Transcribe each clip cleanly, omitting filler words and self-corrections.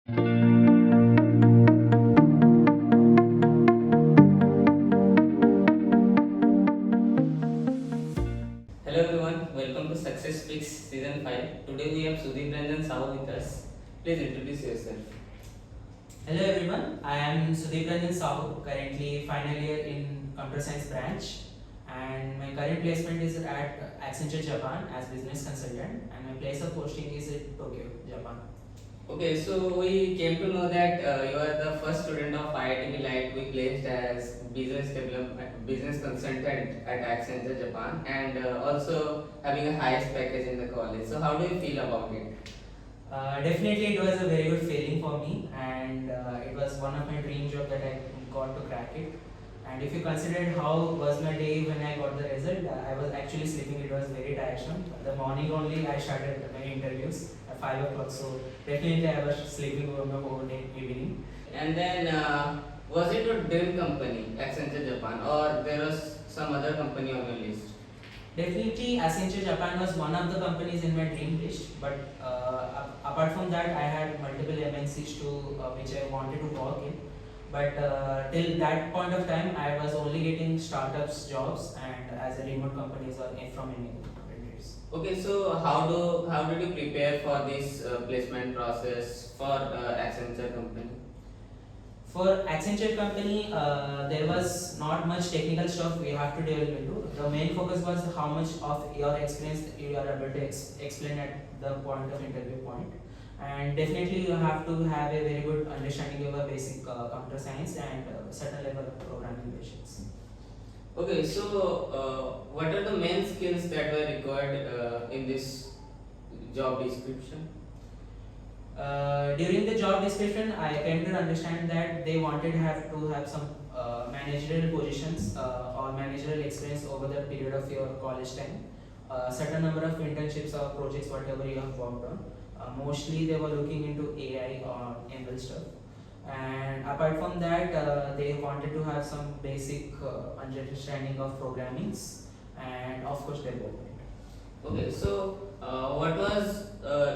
Hello everyone, welcome to Success Speaks Season 5. Today we have Sudeep, Ranjan, Sahoo with us. Please introduce yourself. Hello everyone, I am Sudeep Ranjan Sahoo, currently final year in Computer Science branch, and my current placement is at Accenture Japan as business consultant, and my place of posting is in Tokyo, Japan. Okay, so we came to know that you are the first student of IIT Light we placed as business consultant at Accenture Japan, and also having a highest package in the college. So how do you feel about it? Definitely, it was a very good feeling for me, and it was one of my dream job that I got to crack it. And if you consider how was my day when I got the result, I was actually sleeping. It was very tiresome. The morning only I started my interviews at 5 o'clock, so definitely I was sleeping over my whole day evening. And then, was it your dream company, Accenture Japan, or there was some other company on your list? Definitely, Accenture Japan was one of the companies in my dream list, but apart from that, I had multiple MNCs to which I wanted to work in. But till that point of time, I was only getting startups jobs and as a remote companies or from any countries. Okay, so how did you prepare for this placement process for Accenture company? For Accenture company, there was not much technical stuff we have to delve into. The main focus was how much of your experience you are able to explain at the point of interview point. And definitely you have to have a very good understanding of a basic computer science and certain level of programming basics. Okay, so what are the main skills that were required in this job description? During the job description, I came to understand that they wanted to have some managerial positions or managerial experience over the period of your college time. Certain number of internships or projects, whatever you have worked on. Mostly they were looking into AI or ML stuff. And apart from that, they wanted to have some basic understanding of programmings and of course development. Okay, so what was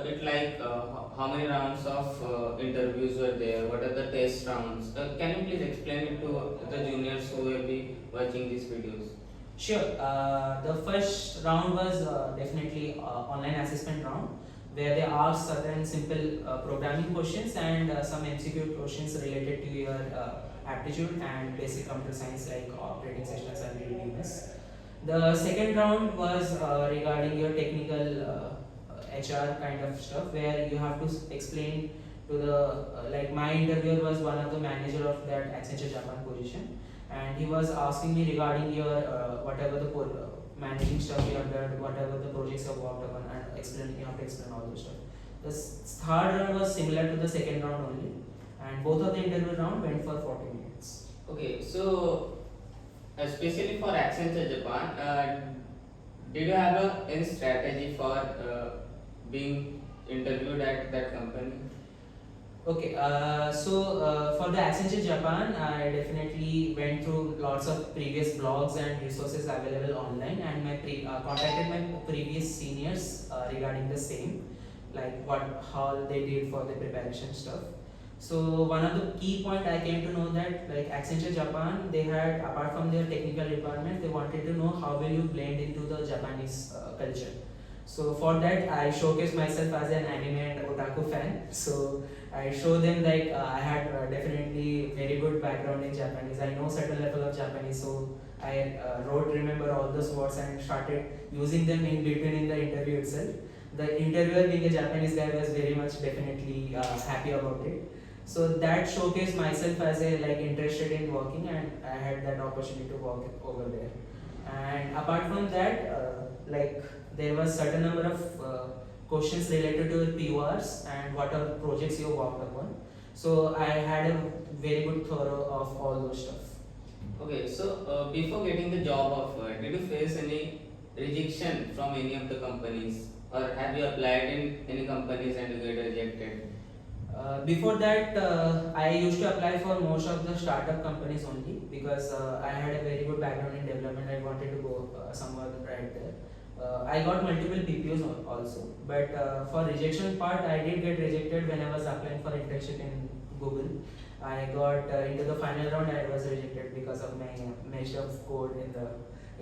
it like? How many rounds of interviews were there? What are the test rounds? Can you please explain it to the juniors who will be watching these videos? Sure. The first round was definitely online assessment round, where they asked certain simple programming questions and some MCQ questions related to your aptitude and basic computer science like operating systems and readiness. The second round was regarding your technical HR kind of stuff, where you have to explain to the like my interviewer was one of the manager of that Accenture Japan position, and he was asking me regarding your whatever the managing stuff you have done, whatever the projects you have worked upon, and explain you have to explain all those stuff. The third round was similar to the second round only, and both of the interview round went for 40 minutes. Okay, so especially for Accenture Japan, did you have any strategy for being interviewed at that company? Okay, for the Accenture Japan, I definitely went through lots of previous blogs and resources available online, and contacted my previous seniors regarding the same, like how they did for the preparation stuff. So one of the key point I came to know that like Accenture Japan, they had apart from their technical requirement, they wanted to know how will you blend into the Japanese culture. So for that, I showcased myself as an anime and otaku fan. So I show them like I had definitely very good background in Japanese. I know certain level of Japanese, so I remember all those words and started using them in between in the interview itself. The interviewer, being a Japanese guy, was very much definitely happy about it. So that showcased myself as a like interested in working, and I had that opportunity to work over there. And apart from that, like there was certain number of questions related to PORs and what are projects you worked upon. So I had a very good thorough of all those stuff. Okay, so before getting the job offer, did you face any rejection from any of the companies, or have you applied in any companies and you get rejected? Before that, I used to apply for most of the startup companies only because I had a very good background in development. I wanted to go somewhere right there. I got multiple PPOs also, but for rejection part, I did get rejected when I was applying for internship in Google. I got into the final round. I was rejected because of my mesh of code in the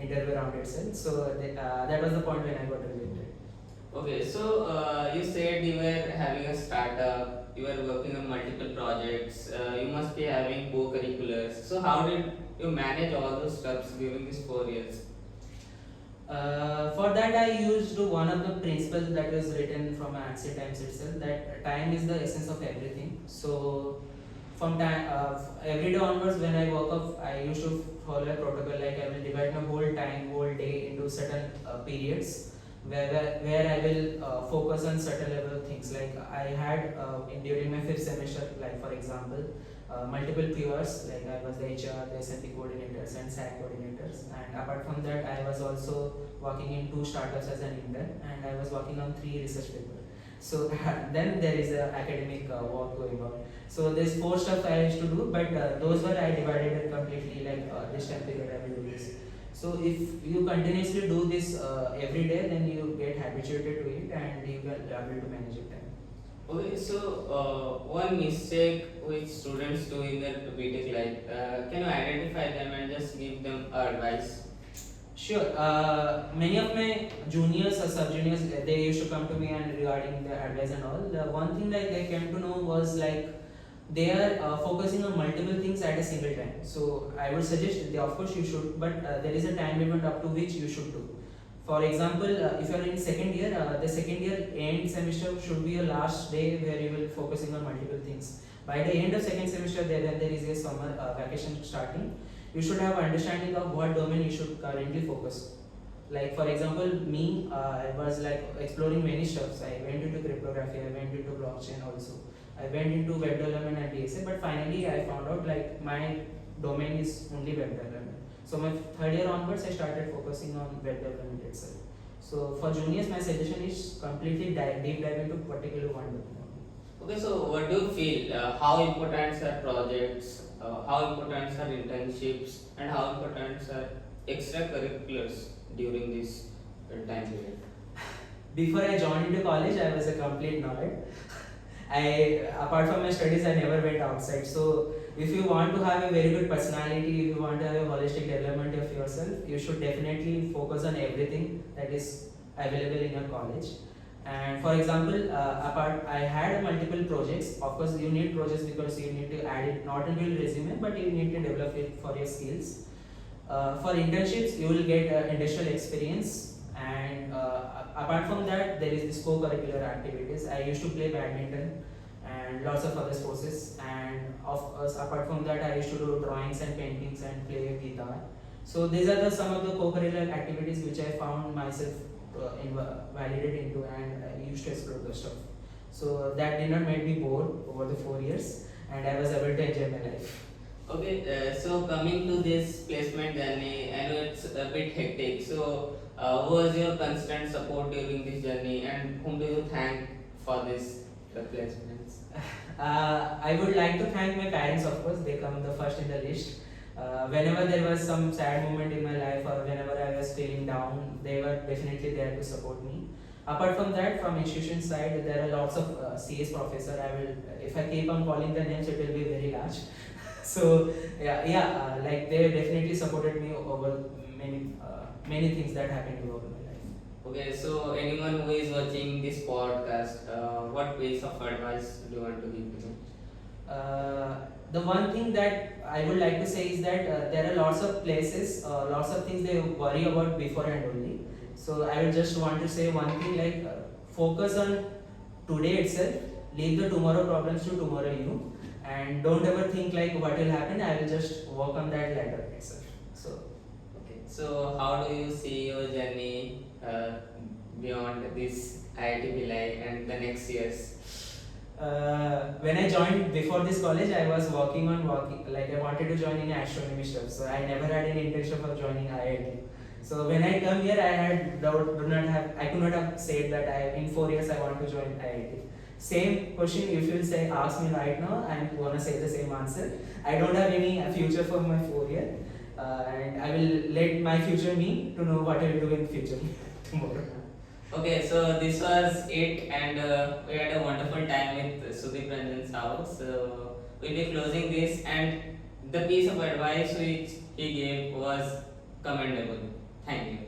interview round itself. So that was the point when I got rejected. Okay, so you said you were having a startup, you were working on multiple projects, you must be having co-curriculars. So how did you manage all those stuffs during these 4 years? For that, I used one of the principles that was written from Ancient Times itself, that time is the essence of everything. So from time every day onwards, when I woke up, I used to follow a protocol, like I will divide my whole day into certain periods where I will focus on certain level of things. Like I had during my fifth semester, like for example, multiple PRs, like I was the HR, the SMP coordinators and SAT coordinators, and apart from that I was also working in 2 startups as an intern, and I was working on 3 research papers. So then there is a academic work going on. So there's 4 stuff I used to do, but those were I divided it completely, like this time period I will do this. So if you continuously do this every day, then you get habituated to it and you will be able to manage your time. Okay, so one mistake which students do in their BTech life, can you identify them and just give them advice? Sure. Many of my juniors or sub juniors, they used to come to me and regarding the advice and all. The one thing that they came to know was like they are focusing on multiple things at a single time. So I would suggest, of course you should, but there is a time limit up to which you should do. For example, if you are in second year, the second year end semester should be your last day where you will focusing on multiple things. By the end of second semester, when there is a summer vacation starting, you should have understanding of what domain you should currently focus. Like for example, me, I was like exploring many stuffs. I went into cryptography, I went into blockchain also. I went into web development and DSA, but finally I found out like my domain is only web development. So my third year onwards, I started focusing on web development itself. So for juniors, my suggestion is completely deep dive into particular one domain. Okay, so what do you feel? How important are projects? How important are internships? And how important are extracurriculars during this time period? Before I joined into college, I was a complete nerd. Apart from my studies, I never went outside. So if you want to have a very good personality, if you want to have a holistic development of yourself, you should definitely focus on everything that is available in your college. And for example, I had multiple projects. Of course, you need projects because you need to add it not into your resume, but you need to develop it for your skills. For internships, you will get industrial experience, and apart from that, there is this co-curricular activities. I used to play badminton and lots of other sports, and apart from that, I used to do drawings and paintings and play guitar. So these are some of the co-curricular activities which I found myself validated into, and I used to explore the stuff. So that did not make me bored over the 4 years, and I was able to enjoy my life. Okay, so coming to this placement journey, I know it's a bit hectic. So, who was your constant support during this journey, and whom do you thank for this placements? I would like to thank my parents, of course, they come the first in the list. Whenever there was some sad moment in my life or whenever I was feeling down, they were definitely there to support me. Apart from that, from institution side, there are lots of CS professor. If I keep on calling the names, it will be very large. So like they definitely supported me over many things that happened over my life. Okay, so anyone who is watching this podcast, what piece of advice do you want to give to them? The one thing that I would like to say is that there are lots of places, lots of things they worry about beforehand only. So I would just want to say one thing, like focus on today itself, leave the tomorrow problems to tomorrow you, and don't ever think like what will happen. I will just work on that later itself. So Okay, so how do you see your journey beyond this IIT life and the next years? when I joined before this college, I was working like I wanted to join in astronomy stuff. So I never had any intention of joining IIT. So when I come here, I could not have said that in 4 years I want to join IIT. Same question, if you ask me right now, I'm gonna say the same answer. I don't have any future for my 4 year, and I will let my future me to know what I will do in future. tomorrow. Okay, so this was it, and we had a wonderful time with Sudeep Ranjan's house. So we'll be closing this, and the piece of advice which he gave was commendable. Thank you.